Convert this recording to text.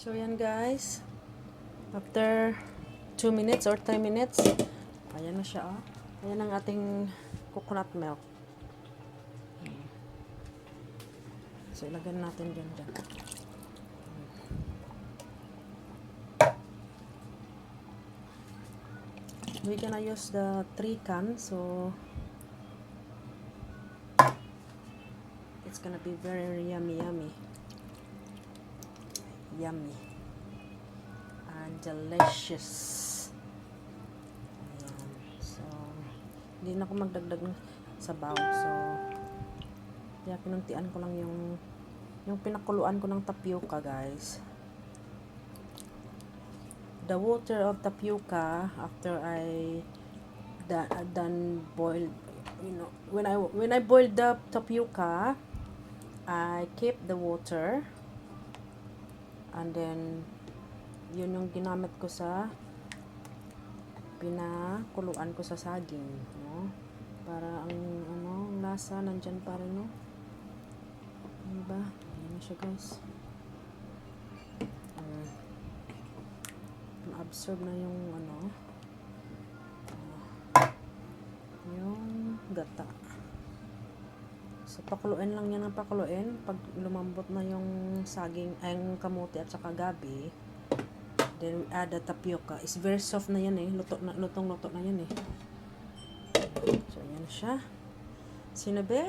So yan guys, after 2 minutes or 3 minutes, ayan na siya, oh. Ayan ang ating coconut milk. So ilagyan natin dyan. We're gonna use the 3 cans, so it's gonna be very yummy and delicious. Ayan. So hindi na ako magdagdag ng sabaw, so kaya pinuntian ko lang yung pinakuluan ko ng tapioca, guys. The water of tapioca, after I done boiled, when I boiled the tapioca, I keep the water, and then yun yung ginamit ko sa pinakuluan ko sa saging, no? Para ang lasa nandyan pa rin, no? Diba? Ayan na siya, guys. Na-absorb na yung yung gata. So pakuluin lang yan ng pakuluin. Pag lumambot na yung saging, ay yung kamote at saka gabi, then add the tapioca. It's very soft na yan, eh. Lutong-luto na yan, eh. So ayan siya. Sinabi!